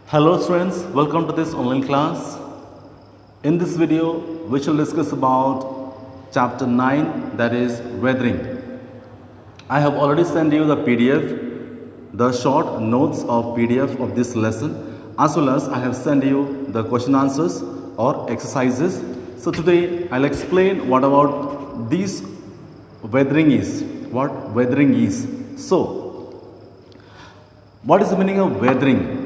Hello students, welcome to this online class. In this video, we shall discuss about chapter 9, that is weathering. I have already sent you the PDF, the short notes of PDF of this lesson, as well as I have sent you the question answers or exercises. So today I'll explain what about this weathering is, what weathering is. So, what is the meaning of weathering?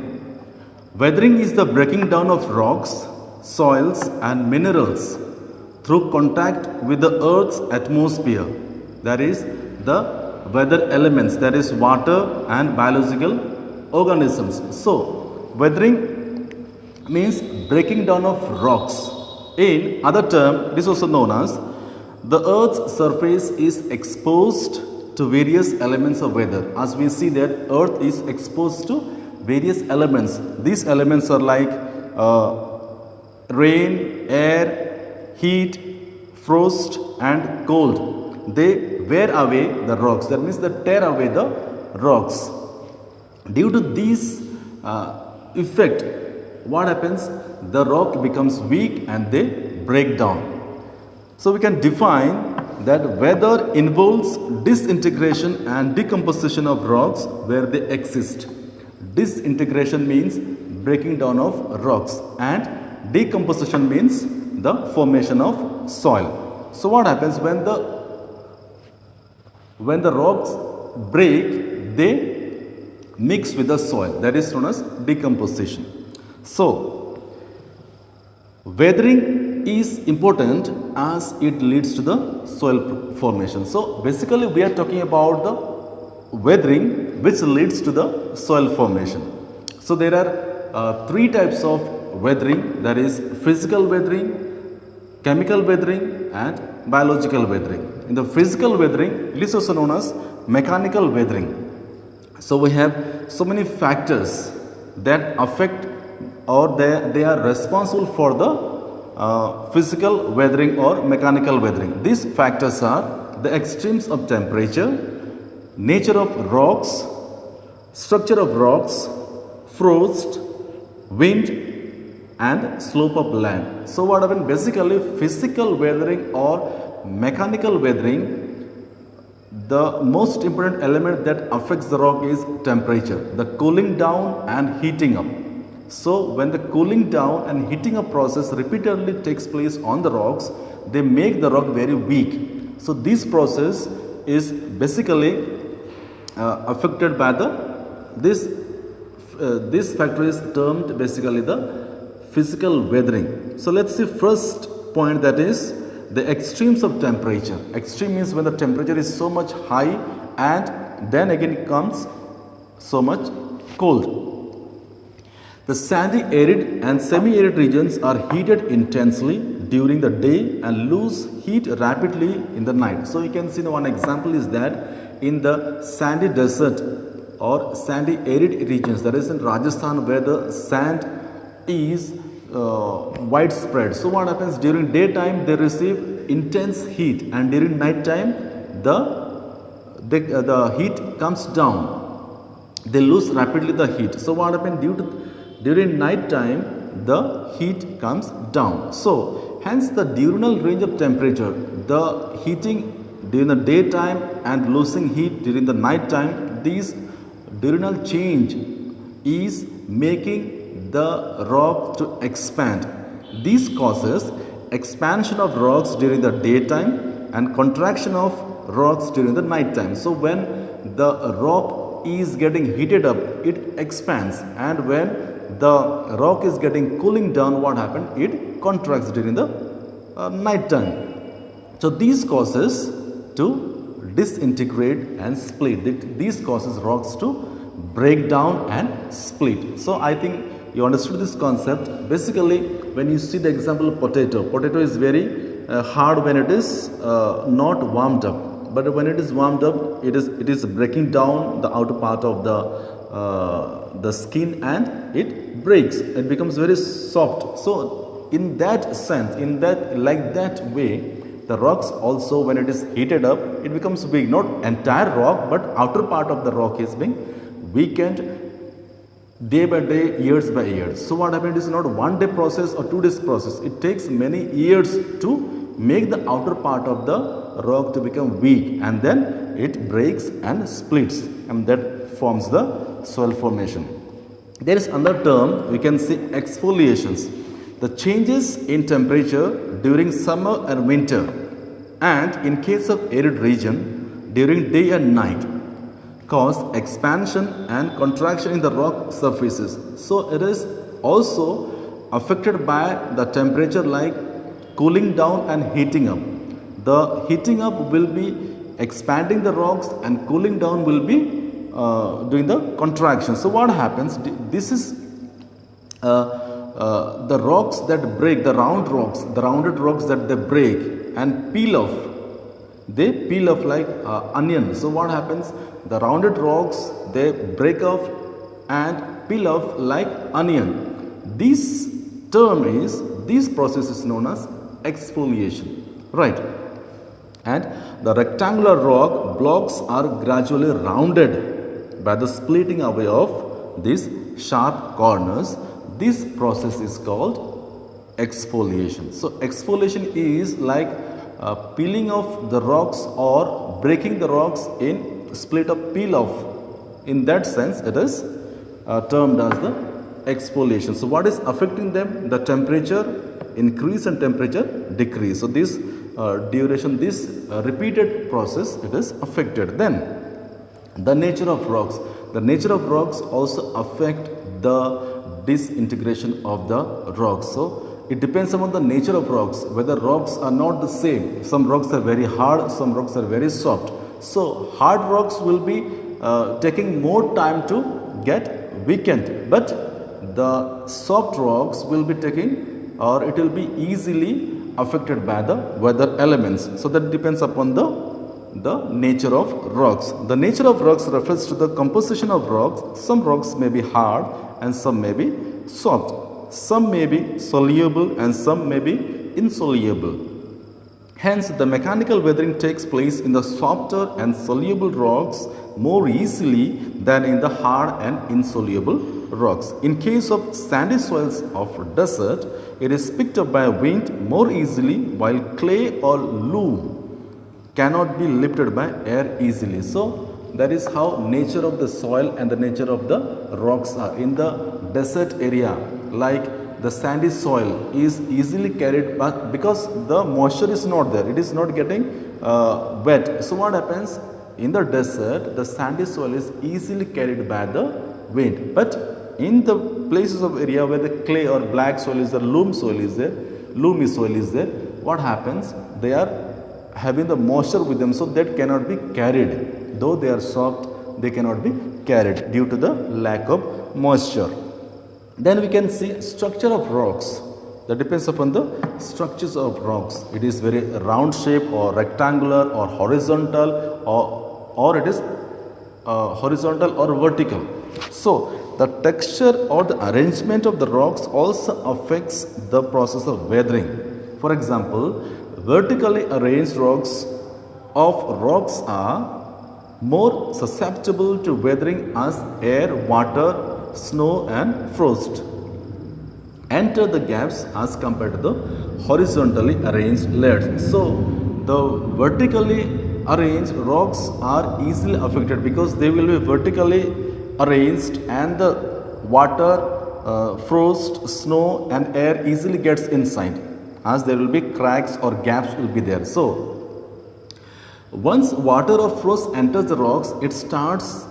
Weathering is the breaking down of rocks, soils and minerals through contact with the earth's atmosphere. That is the weather elements, that is water and biological organisms. So, weathering means breaking down of rocks. In other term, it is also known as the earth's surface is exposed to various elements of weather. As we see that earth is exposed to various elements. These elements are like rain, air, heat, frost and cold. They wear away the rocks. That means they tear away the rocks. Due to this effect, what happens? The rock becomes weak and they break down. So we can define that weather involves disintegration and decomposition of rocks where they exist. Disintegration means breaking down of rocks and decomposition means the formation of soil. So what happens when the rocks break, they mix with the soil, that is known as decomposition. So weathering is important as it leads to the soil formation. So basically we are talking about the weathering which leads to the soil formation. So there are three types of weathering, that is physical weathering, chemical weathering and biological weathering. In the physical weathering, it is also known as mechanical weathering. So we have so many factors that affect or they are responsible for the physical weathering or mechanical weathering. These factors are the extremes of temperature, nature of rocks, structure of rocks, frost, wind and slope of land. So what happens? Basically physical weathering or mechanical weathering, the most important element that affects the rock is temperature, the cooling down and heating up. So when the cooling down and heating up process repeatedly takes place on the rocks, they make the rock very weak. So this process is basically affected by this factor is termed basically the physical weathering. So let's see first point, that is the extremes of temperature. Extreme means when the temperature is so much high and then again it comes so much cold. The sandy, arid and semi-arid regions are heated intensely during the day and lose heat rapidly in the night. So you can see one example is that in the sandy desert or sandy arid regions, that is in Rajasthan where the sand is widespread. So what happens? During daytime they receive intense heat and during night time the heat comes down. They lose rapidly the heat. So what happens? During night time the heat comes down. So hence the diurnal range of temperature, the heating during the daytime and losing heat during the night time, this diurnal change is making the rock to expand. This causes expansion of rocks during the daytime and contraction of rocks during the night time. So when the rock is getting heated up, it expands, and when the rock is getting cooling down, what happened? It contracts during the night time. So these causes to disintegrate and split. These causes rocks to break down and split. So I think you understood this concept. Basically when you see the example of potato is very hard when it is not warmed up, but when it is warmed up, it is breaking down the outer part of the skin and it breaks, it becomes very soft. So in that sense, like that way, the rocks also, when it is heated up, it becomes weak. Not entire rock, but outer part of the rock is being weakened day by day, years by years. So what happened is not one day process or 2 days process. It takes many years to make the outer part of the rock to become weak, and then it breaks and splits, and that forms the soil formation. There is another term we can see, exfoliations. The changes in temperature during summer and winter, and in case of arid region during day and night, cause expansion and contraction in the rock surfaces. So it is also affected by the temperature, like cooling down and heating up. The heating up will be expanding the rocks, and cooling down will be doing the contraction. So what happens? This is the rocks that break, the rounded rocks that they break and peel off. They peel off like onion. So what happens? The rounded rocks, they break off and peel off like onion. This process is known as exfoliation, right? And the rectangular rock blocks are gradually rounded by the splitting away of these sharp corners. This process is called exfoliation. So exfoliation is like peeling off the rocks or breaking the rocks in split up, peel off. In that sense, it is termed as the exfoliation. So what is affecting them? The temperature increase and temperature decrease. So this duration, this repeated process, it is affected. Then the nature of rocks. The nature of rocks also affect the disintegration of the rocks. So it depends upon the nature of rocks, whether rocks are not the same. Some rocks are very hard, some rocks are very soft. So hard rocks will be taking more time to get weakened, but the soft rocks will be taking, or it will be easily affected by the weather elements. So that depends upon the nature of rocks. The nature of rocks refers to the composition of rocks. Some rocks may be hard and some may be soft. Some may be soluble and some may be insoluble. Hence, the mechanical weathering takes place in the softer and soluble rocks more easily than in the hard and insoluble rocks. In case of sandy soils of desert, it is picked up by wind more easily, while clay or loam cannot be lifted by air easily. So that is how nature of the soil and the nature of the rocks are. In the desert area, like the sandy soil is easily carried, but because the moisture is not there, it is not getting wet. So what happens? In the desert, the sandy soil is easily carried by the wind. But in the places of area where the clay or black soil is there, loamy soil is there, what happens? They are having the moisture with them, so that cannot be carried. Though they are soft, they cannot be carried due to the lack of moisture. Then we can see structure of rocks. That depends upon the structures of rocks. It is very round shape or rectangular or horizontal, or it is horizontal or vertical. So the texture or the arrangement of the rocks also affects the process of weathering. For example, vertically arranged rocks are more susceptible to weathering as air, water, snow and frost enter the gaps as compared to the horizontally arranged layers. So the vertically arranged rocks are easily affected because they will be vertically arranged, and the water, frost, snow and air easily gets inside, as there will be cracks or gaps will be there. So once water or frost enters the rocks, it starts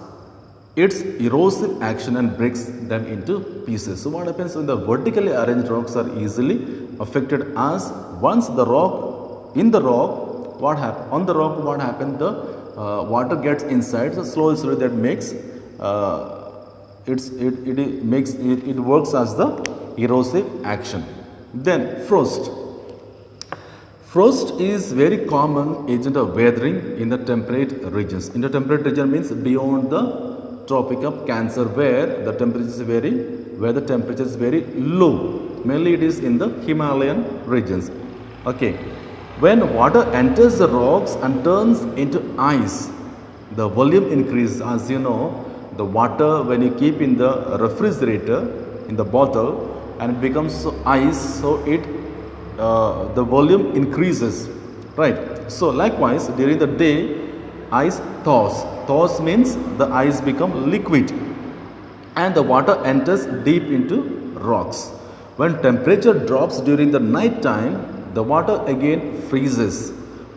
its erosive action and breaks them into pieces. So what happens when the vertically arranged rocks are easily affected, as once the rock, in the rock, what happens? On the rock, what happens? The water gets inside, so slowly that makes it works as the erosive action. Then frost. Frost is very common agent of weathering in the temperate regions. In the temperate region means beyond the Tropic of Cancer, where the temperature is very low. Mainly it is in the Himalayan regions. Okay. When water enters the rocks and turns into ice, the volume increases. As you know, the water when you keep in the refrigerator in the bottle and it becomes ice, so it the volume increases, right? So likewise during the day ice thaws means the ice become liquid and the water enters deep into rocks. When temperature drops during the night time, the water again freezes,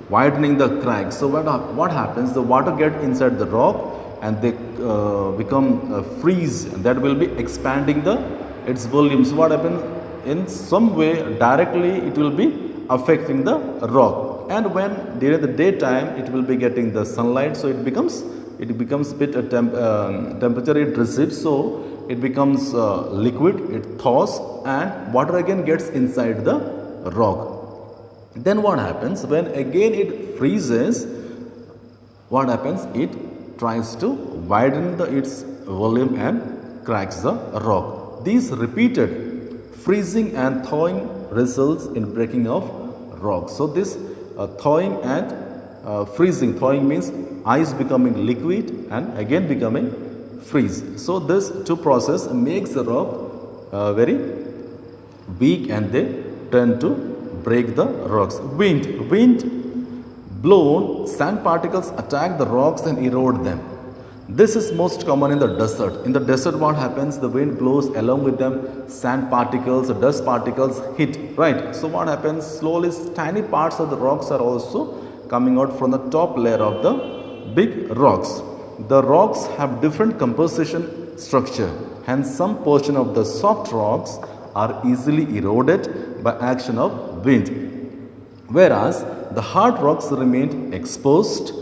widening the cracks. So what happens? The water get inside the rock and they become freeze. That will be expanding its volume. So what happens? In some way directly it will be affecting the rock. And when during the daytime it will be getting the sunlight, so it becomes bit temperature it recedes, so it becomes liquid, it thaws and water again gets inside the rock. Then what happens? When again it freezes, what happens? It tries to widen its volume and cracks the rock. These repeated freezing and thawing results in breaking of rocks. So this thawing and freezing. Thawing means ice becoming liquid and again becoming freeze. So this two process makes the rock very weak and they tend to break the rocks. Wind blown sand particles attack the rocks and erode them. This is most common in the desert. In the desert what happens? The wind blows, along with them sand particles, dust particles hit, right? So what happens? Slowly tiny parts of the rocks are also coming out from the top layer of the big rocks. The rocks have different composition structure, hence some portion of the soft rocks are easily eroded by action of wind, whereas the hard rocks remain exposed,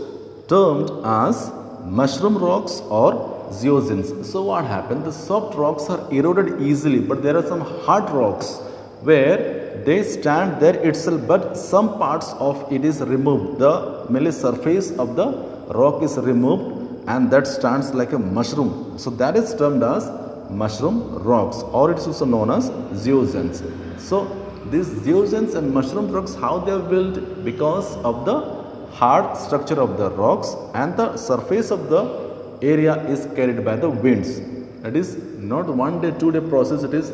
termed as mushroom rocks or zeoxenes. So what happened? The soft rocks are eroded easily, but there are some hard rocks where they stand there itself, but some parts of it is removed. The mainly surface of the rock is removed and that stands like a mushroom. So that is termed as mushroom rocks, or it is also known as zeoxenes. So these zeoxenes and mushroom rocks, how they are built? Because of the hard structure of the rocks and the surface of the area is carried by the winds. It is not 1 day, 2 day process. It is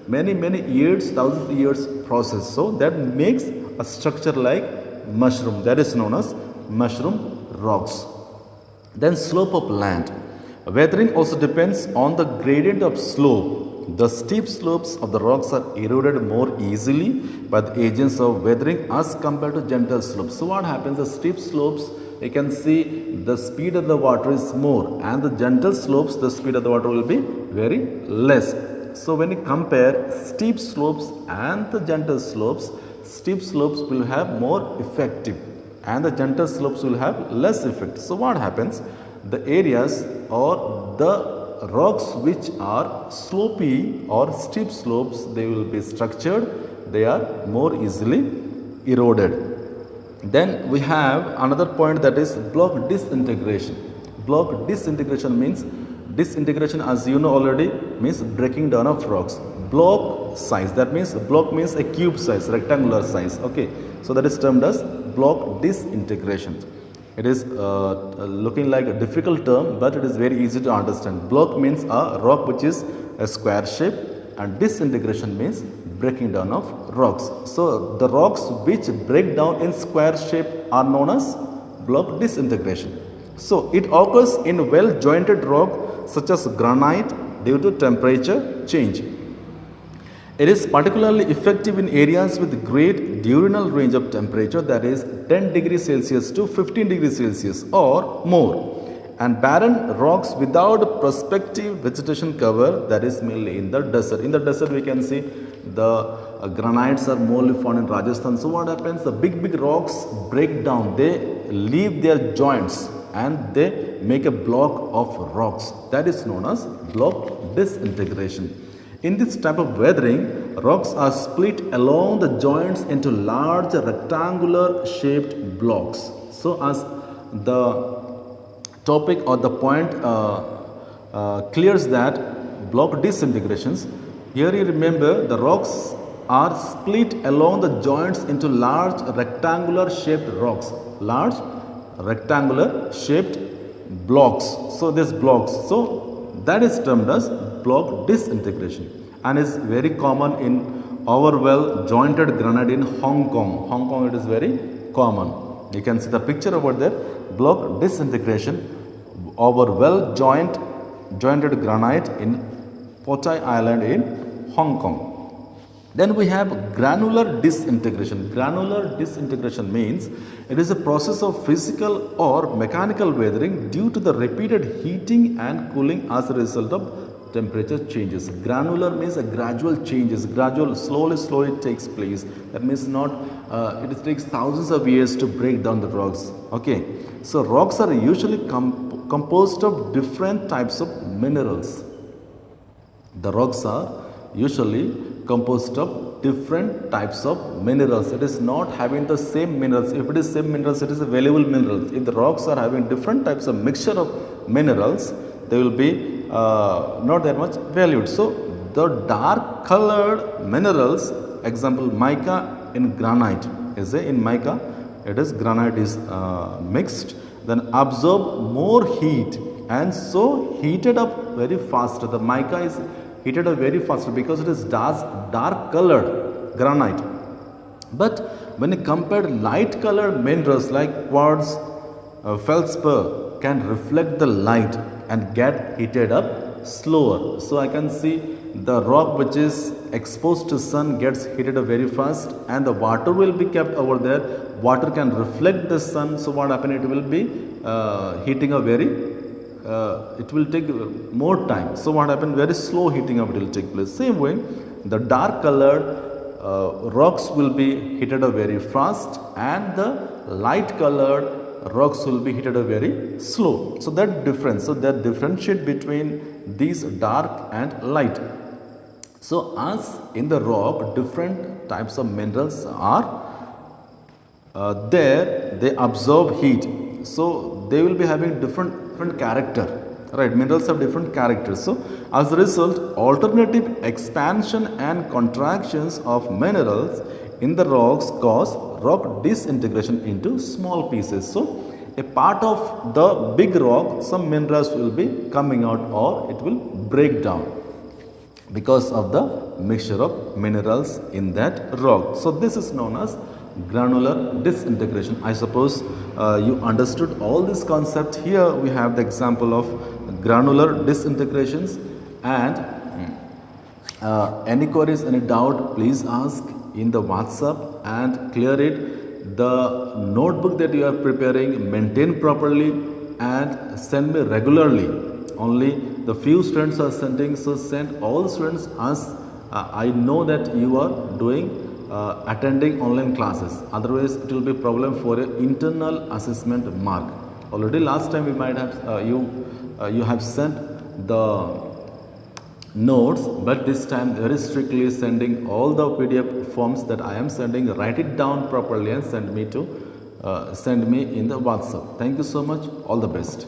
many years, thousands of years process. So that makes a structure like mushroom. That is known as mushroom rocks. Then slope of land. Weathering also depends on the gradient of slope. The steep slopes of the rocks are eroded more easily by the agents of weathering as compared to gentle slopes. So what happens? The steep slopes, you can see the speed of the water is more, and the gentle slopes, the speed of the water will be very less. So when you compare steep slopes and the gentle slopes, steep slopes will have more effective and the gentle slopes will have less effect. So what happens? The areas or the rocks which are slopy or steep slopes, they will be structured, they are more easily eroded. Then we have another point, that is block disintegration. Block disintegration means, disintegration as you know already means breaking down of rocks. Block size, that means block means a cube size, rectangular size, okay. So that is termed as block disintegration. It is looking like a difficult term, but it is very easy to understand. Block means a rock which is a square shape, and disintegration means breaking down of rocks. So the rocks which break down in square shape are known as block disintegration. So it occurs in well jointed rock such as granite due to temperature change. It is particularly effective in areas with great diurnal range of temperature, that is 10 degrees Celsius to 15 degrees Celsius or more, and barren rocks without prospective vegetation cover, that is mainly in the desert. In the desert we can see the granites are mostly found in Rajasthan. So what happens? The big rocks break down, they leave their joints and they make a block of rocks. That is known as block disintegration. In this type of weathering, rocks are split along the joints into large rectangular shaped blocks. So as the topic or the point clears that block disintegrations, here you remember the rocks are split along the joints into large rectangular shaped rocks. Large rectangular shaped blocks. So these blocks. So that is termed as block disintegration and is very common in our well jointed granite in Hong Kong. Hong Kong it is very common. You can see the picture over there, block disintegration over well jointed granite in Potai Island in Hong Kong. Then we have granular disintegration. Granular disintegration means it is a process of physical or mechanical weathering due to the repeated heating and cooling as a result of temperature changes. Granular means a gradual changes, gradual, slowly takes place. That means not, it takes thousands of years to break down the rocks. Okay, so rocks are usually composed of different types of minerals. The rocks are usually composed of different types of minerals. It is not having the same minerals. If it is same minerals, it is a valuable minerals. If the rocks are having different types of mixture of minerals, they will be not that much valued. So the dark colored minerals, example mica in granite, is in mica, it is granite is mixed, then absorb more heat and so heated up very fast. The mica is heated up very fast because it is dark colored granite. But when you compare light colored minerals like quartz, feldspar can reflect the light and get heated up slower. So I can see the rock which is exposed to sun gets heated up very fast and the water will be kept over there. Water can reflect the sun. So what happens? It will be heating up very it will take more time. So what happened? Very slow heating up will take place. Same way, the dark colored rocks will be heated up very fast and the light colored rocks will be heated up very slow. So that difference, so that differentiate between these dark and light. So as in the rock, different types of minerals are there, they absorb heat. So they will be having different character, right? Minerals have different characters. So as a result, alternative expansion and contractions of minerals in the rocks cause rock disintegration into small pieces. So a part of the big rock, some minerals will be coming out or it will break down because of the mixture of minerals in that rock. So this is known as granular disintegration. I suppose you understood all this concept. Here we have the example of granular disintegrations, and any queries, any doubt, please ask in the WhatsApp and clear it. The notebook that you are preparing, maintain properly and send me regularly. Only the few students are sending, so send all students as I know that you are doing attending online classes. Otherwise it will be problem for your internal assessment mark. Already last time we might have you have sent the notes, but this time very strictly sending all the PDF forms that I am sending. Write it down properly and send me in the WhatsApp. Thank you so much. All the best.